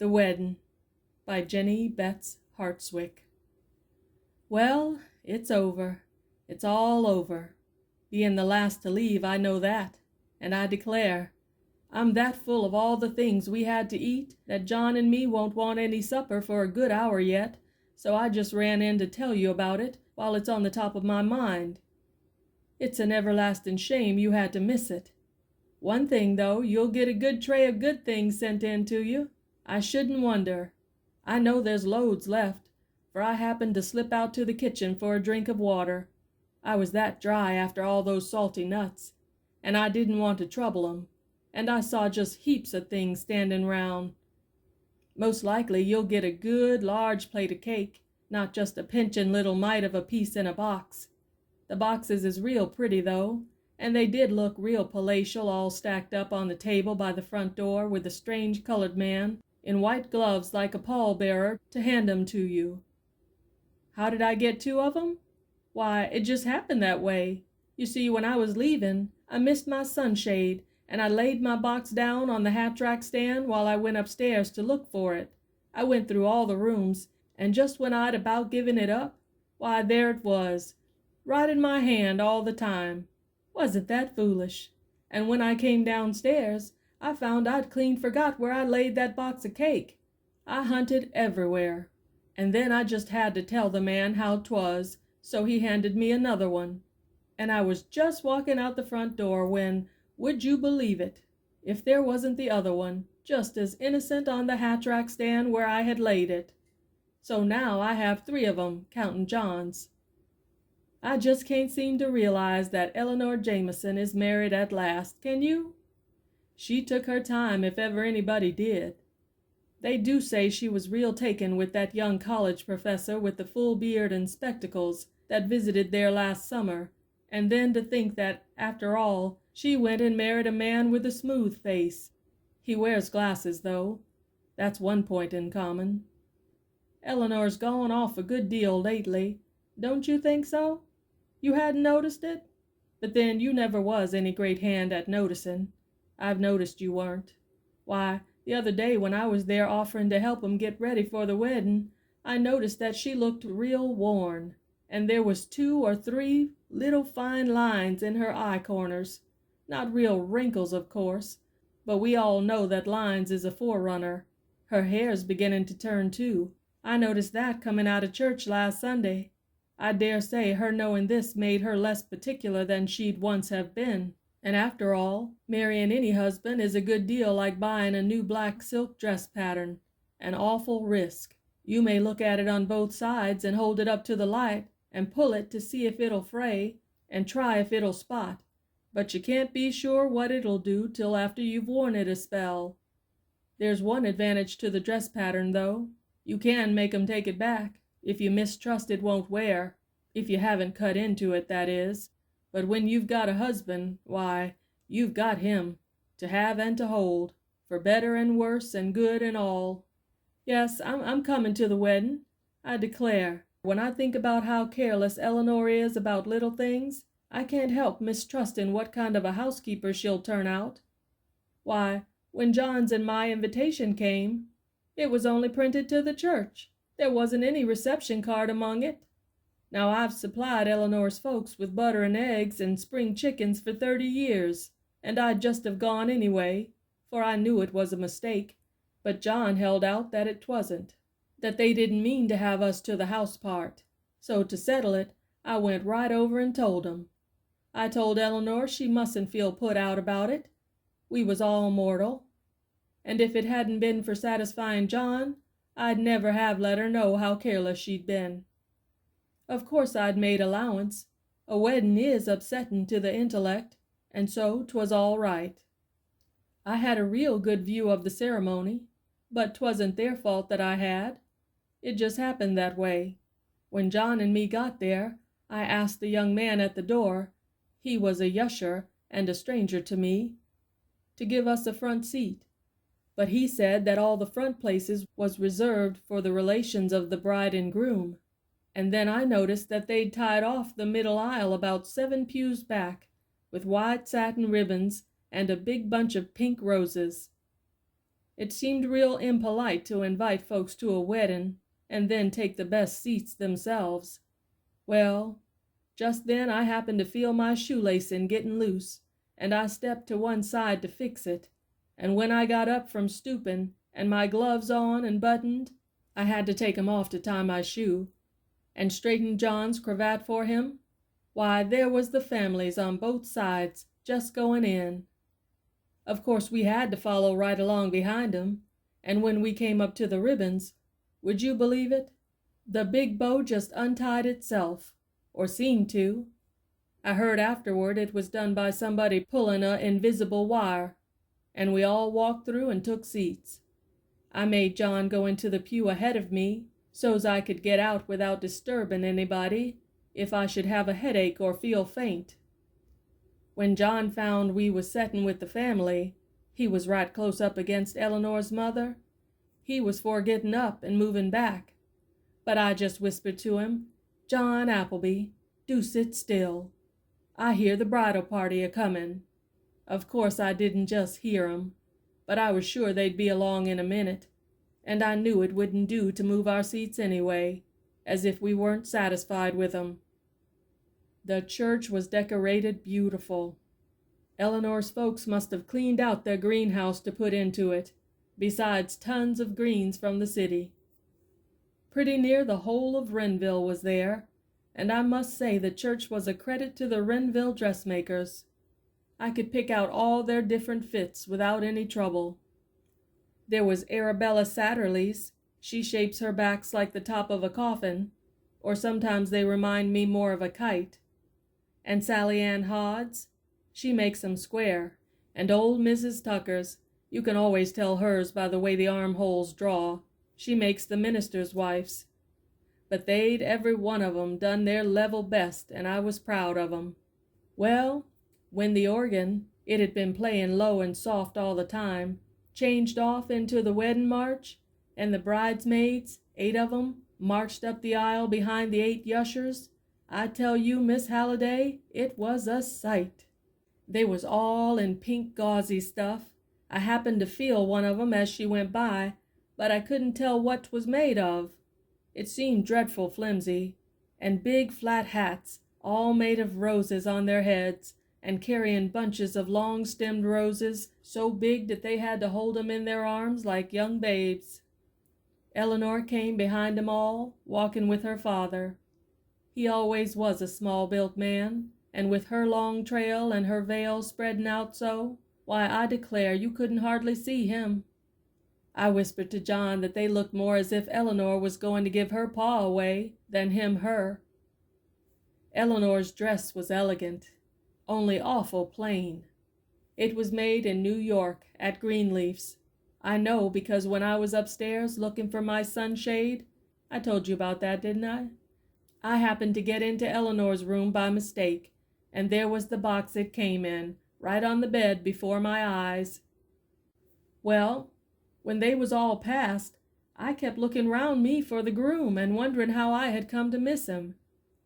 The Weddin by Jenny Betts Hartswick. Well, it's over. It's all over. Being the last to leave, I know that, and I declare, I'm that full of all the things we had to eat that John and me won't want any supper for a good hour yet, so I just ran in to tell you about it while it's on the top of my mind. It's an everlasting shame you had to miss it. One thing, though, you'll get a good tray of good things sent in to you. I shouldn't wonder. I know there's loads left, for I happened to slip out to the kitchen for a drink of water. I was that dry after all those salty nuts, and I didn't want to trouble 'em, and I saw just heaps of things standing round. Most likely you'll get a good large plate of cake, not just a pinchin' little mite of a piece in a box. The boxes is real pretty, though, and they did look real palatial all stacked up on the table by the front door with a strange colored man in white gloves like a pall-bearer to hand 'em to you. How did I get 2 of 'em? Why, it just happened that way. You see, when I was leaving, I missed my sunshade, and I laid my box down on the hat-rack stand while I went upstairs to look for it. I went through all the rooms, and just when I'd about given it up, why, there it was, right in my hand all the time. Wasn't that foolish? And when I came downstairs, I found I'd clean forgot where I laid that box of cake. I hunted everywhere, and then I just had to tell the man how 'twas, so he handed me another one. And I was just walking out the front door when, would you believe it, if there wasn't the other one, just as innocent on the hat-rack stand where I had laid it. So now I have 3 of 'em, counting John's. I just can't seem to realize that Eleanor Jameson is married at last, can you? She took her time if ever anybody did. They do say she was real taken with that young college professor with the full beard and spectacles that visited there last summer, and then to think that, after all, she went and married a man with a smooth face. He wears glasses, though. That's one point in common. Eleanor's gone off a good deal lately. Don't you think so? You hadn't noticed it? But then you never was any great hand at noticing. I've noticed you weren't. Why, the other day when I was there offering to help 'em get ready for the wedding, I noticed that she looked real worn, and there was 2 or 3 little fine lines in her eye corners. Not real wrinkles, of course, but we all know that lines is a forerunner. Her hair's beginning to turn, too. I noticed that coming out of church last Sunday. I dare say her knowing this made her less particular than she'd once have been. And after all, marrying any husband is a good deal like buying a new black silk dress pattern. An awful risk. You may look at it on both sides and hold it up to the light and pull it to see if it'll fray and try if it'll spot, but you can't be sure what it'll do till after you've worn it a spell. There's one advantage to the dress pattern, though. You can make 'em take it back if you mistrust it won't wear, if you haven't cut into it, that is. But when you've got a husband, why, you've got him, to have and to hold, for better and worse and good and all. Yes, I'm coming to the wedding. I declare, when I think about how careless Eleanor is about little things, I can't help mistrusting what kind of a housekeeper she'll turn out. Why, when John's and my invitation came, it was only printed to the church. There wasn't any reception card among it. Now, I've supplied Eleanor's folks with butter and eggs and spring chickens for 30 years, and I'd just have gone anyway, for I knew it was a mistake, but John held out that it wasn't, that they didn't mean to have us to the house part. So to settle it, I went right over and told 'em. I told Eleanor she mustn't feel put out about it. We was all mortal, and if it hadn't been for satisfying John, I'd never have let her know how careless she'd been. Of course I'd made allowance. A wedding is upsetting to the intellect, and so 'twas all right. I had a real good view of the ceremony, but 'twasn't their fault that I had. It just happened that way. When John and me got there, I asked the young man at the door, he was a yusher and a stranger to me, to give us a front seat. But he said that all the front places was reserved for the relations of the bride and groom. And then I noticed that they'd tied off the middle aisle about 7 pews back, with white satin ribbons and a big bunch of pink roses. It seemed real impolite to invite folks to a wedding and then take the best seats themselves. Well, just then I happened to feel my shoelacing getting loose, and I stepped to one side to fix it, and when I got up from stooping and my gloves on and buttoned, I had to take 'em off to tie my shoe, and straighten John's cravat for him, why, there was the families on both sides just going in. Of course we had to follow right along behind 'em, and when we came up to the ribbons, would you believe it? The big bow just untied itself, or seemed to. I heard afterward it was done by somebody pulling a invisible wire, and we all walked through and took seats. I made John go into the pew ahead of me, so's I could get out without disturbing anybody, if I should have a headache or feel faint. When John found we was settin' with the family, he was right close up against Eleanor's mother. He was for getting up and moving back, but I just whispered to him, "John Appleby, do sit still. I hear the bridal party a-comin'." Of course I didn't just hear 'em, but I was sure they'd be along in a minute, and I knew it wouldn't do to move our seats anyway, as if we weren't satisfied with 'em. The church was decorated beautiful. Eleanor's folks must have cleaned out their greenhouse to put into it, besides tons of greens from the city. Pretty near the whole of Renville was there, and I must say the church was a credit to the Renville dressmakers. I could pick out all their different fits without any trouble. There was Arabella Satterley's. She shapes her backs like the top of a coffin, or sometimes they remind me more of a kite. And Sally Ann Hodd's, she makes 'em square, and old Mrs. Tucker's, you can always tell hers by the way the armholes draw. She makes the minister's wife's. But they'd every one of 'em done their level best, and I was proud of 'em. Well, when the organ, it had been playing low and soft all the time, changed off into the wedding march, and the bridesmaids, 8 of 'em, marched up the aisle behind the 8 ushers, I tell you, Miss Halliday, it was a sight. They was all in pink gauzy stuff. I happened to feel one of 'em as she went by, but I couldn't tell what 'twas made of. It seemed dreadful flimsy, and big flat hats, all made of roses on their heads, and carrying bunches of long-stemmed roses so big that they had to hold 'em in their arms like young babes. Eleanor came behind 'em all, walking with her father. He always was a small-built man, and with her long trail and her veil spreading out so, why, I declare you couldn't hardly see him. I whispered to John that they looked more as if Eleanor was going to give her paw away than him her. Eleanor's dress was elegant, only awful plain. It was made in New York at Greenleaf's. I know because when I was upstairs looking for my sunshade, I told you about that, didn't I happened to get into Eleanor's room by mistake, and there was the box it came in, right on the bed before my eyes. Well, when they was all past, I kept looking round me for the groom and wondering how I had come to miss him,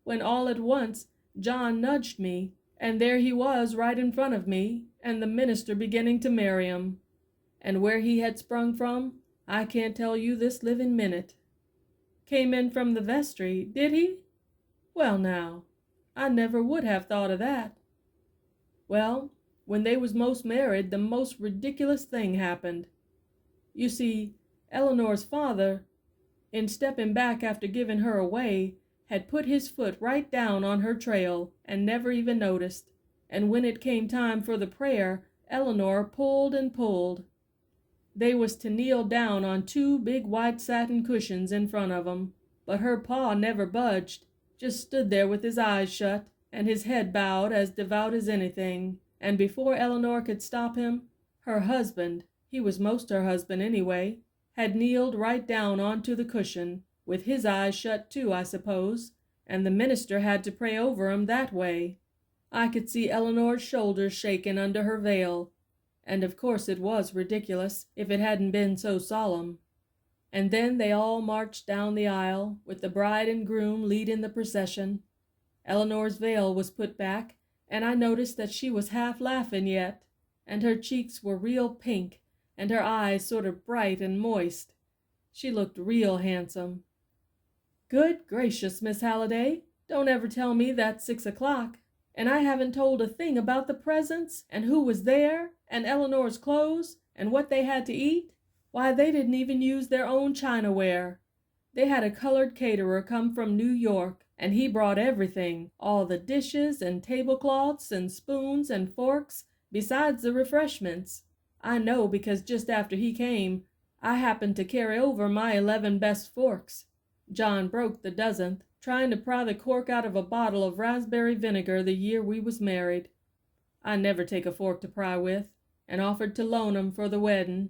when all at once John nudged me, and there he was right in front of me, and the minister beginning to marry him. And where he had sprung from, I can't tell you this living minute. Came in from the vestry, did he? Well now, I never would have thought of that. Well, when they was most married, the most ridiculous thing happened. You see, Eleanor's father, in stepping back after giving her away, had put his foot right down on her trail and never even noticed, and when it came time for the prayer, Eleanor pulled and pulled. They was to kneel down on 2 big white satin cushions in front of 'em, but her pa never budged, just stood there with his eyes shut and his head bowed as devout as anything, and before Eleanor could stop him, her husband, he was most her husband anyway, had kneeled right down onto the cushion, with his eyes shut too, I suppose, and the minister had to pray over him that way. I could see Eleanor's shoulders shaking under her veil, and of course it was ridiculous if it hadn't been so solemn. And then they all marched down the aisle, with the bride and groom leading the procession. Eleanor's veil was put back, and I noticed that she was half laughing yet, and her cheeks were real pink, and her eyes sort of bright and moist. She looked real handsome. Good gracious, Miss Halliday, don't ever tell me that's 6 o'clock, and I haven't told a thing about the presents, and who was there, and Eleanor's clothes, and what they had to eat. Why, they didn't even use their own chinaware. They had a colored caterer come from New York, and he brought everything, all the dishes and tablecloths and spoons and forks, besides the refreshments. I know, because just after he came, I happened to carry over my 11 best forks. John broke the dozenth, trying to pry the cork out of a bottle of raspberry vinegar the year we was married. I never take a fork to pry with, and offered to loan 'em for the weddin',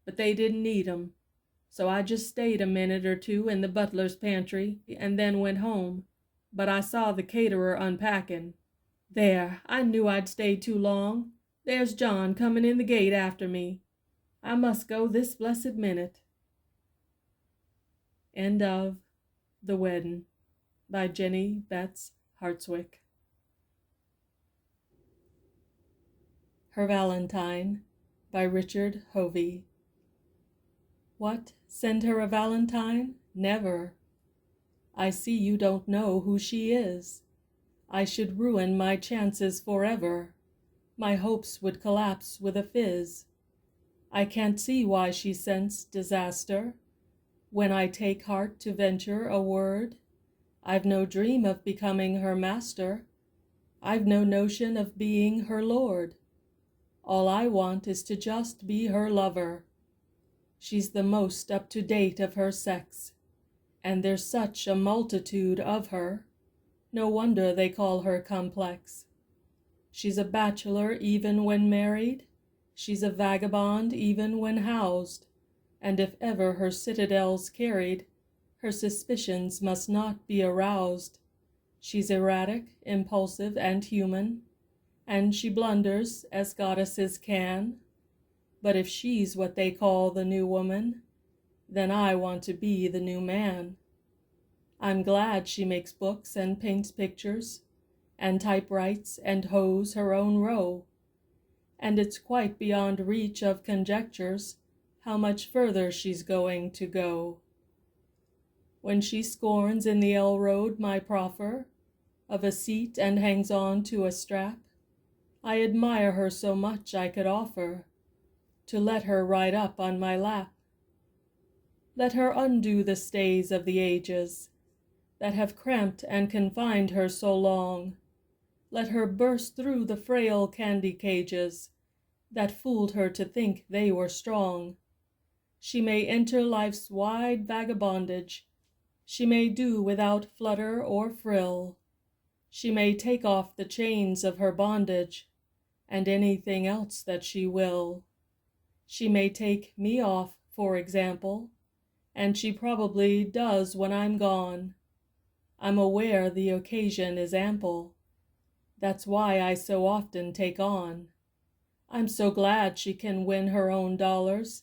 but they didn't need 'em. So I just stayed a minute or two in the butler's pantry, and then went home. But I saw the caterer unpacking. There, I knew I'd stayed too long. There's John coming in the gate after me. I must go this blessed minute. End of The Weddin' by Jenny Betts Hartswick. Her Valentine by Richard Hovey. What, send her a valentine? Never. I see you don't know who she is. I should ruin my chances forever. My hopes would collapse with a fizz. I can't see why she scents disaster. When I take heart to venture a word, I've no dream of becoming her master. I've no notion of being her lord. All I want is to just be her lover. She's the most up-to-date of her sex, and there's such a multitude of her. No wonder they call her complex. She's a bachelor even when married. She's a vagabond even when housed. And if ever her citadel's carried, her suspicions must not be aroused. She's erratic, impulsive, and human, and she blunders as goddesses can. But if she's what they call the new woman, then I want to be the new man. I'm glad she makes books and paints pictures, and typewrites and hoes her own row. And it's quite beyond reach of conjectures how much further she's going to go. When she scorns in the L road my proffer of a seat and hangs on to a strap, I admire her so much I could offer to let her ride up on my lap. Let her undo the stays of the ages that have cramped and confined her so long. Let her burst through the frail candy cages that fooled her to think they were strong. She may enter life's wide vagabondage. She may do without flutter or frill. She may take off the chains of her bondage, and anything else that she will. She may take me off, for example, and she probably does when I'm gone. I'm aware the occasion is ample. That's why I so often take on. I'm so glad she can win her own dollars,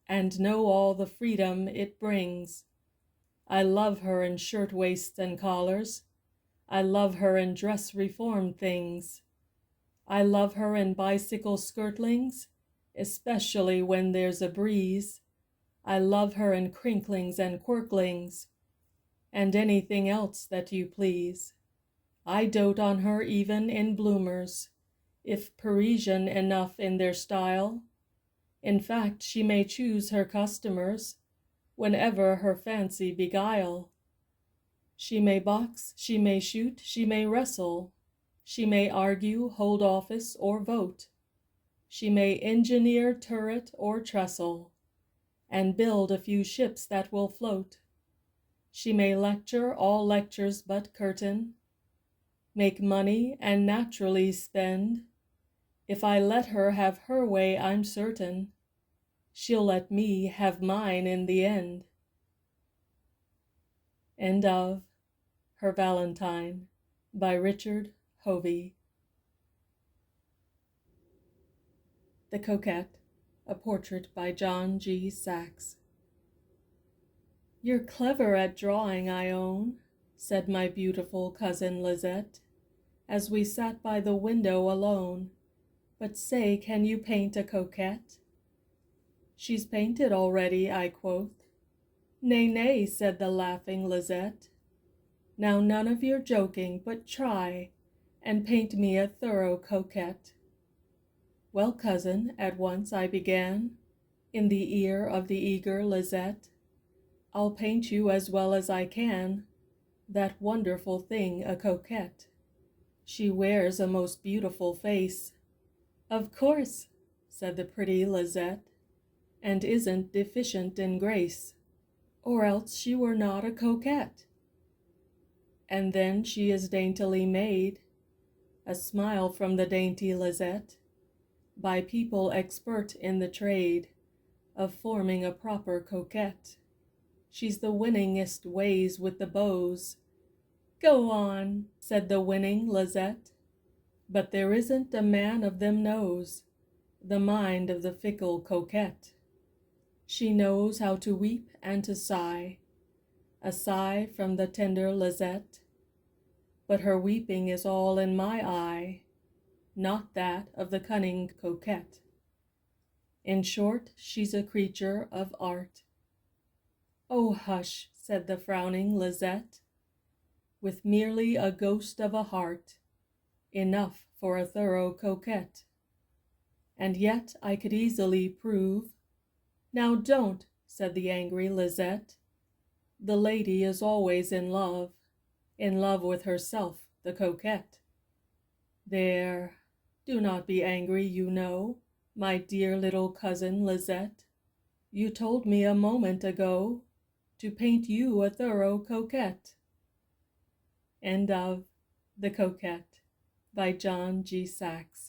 and know all the freedom it brings. I love her in shirt-waists and collars. I love her in dress reform things. I love her in bicycle skirtlings, especially when there's a breeze. I love her in crinklings and quirklings, and anything else that you please. I dote on her even in bloomers, if Parisian enough in their style. In fact, she may choose her customers whenever her fancy beguile. She may box, she may shoot, she may wrestle. She may argue, hold office, or vote. She may engineer turret or trestle, and build a few ships that will float. She may lecture all lectures but curtain, make money and naturally spend. If I let her have her way, I'm certain she'll let me have mine in the end. End of Her Valentine by Richard Hovey. The Coquette, a portrait by John G. Sachs. You're clever at drawing, I own, said my beautiful cousin Lizette, as we sat by the window alone. But say, can you paint a coquette? She's painted already, I quoth. Nay, nay, said the laughing Lizette. Now none of your joking, but try and paint me a thorough coquette. Well, cousin, at once I began, in the ear of the eager Lizette, I'll paint you as well as I can that wonderful thing, a coquette. She wears a most beautiful face. Of course, said the pretty Lizette, and isn't deficient in grace, or else she were not a coquette. And then she is daintily made, a smile from the dainty Lizette, by people expert in the trade of forming a proper coquette. She's the winningest ways with the beaux. Go on, said the winning Lizette, but there isn't a man of them knows the mind of the fickle coquette. She knows how to weep and to sigh, a sigh from the tender Lizette, but her weeping is all in my eye, not that of the cunning coquette. In short, she's a creature of art. Oh, hush, said the frowning Lizette, with merely a ghost of a heart, enough for a thorough coquette. And yet I could easily prove. Now don't, said the angry Lizette. The lady is always in love with herself, the coquette. There, do not be angry, you know, my dear little cousin Lizette. You told me a moment ago to paint you a thorough coquette. End of The Coquette by John G. Saxe.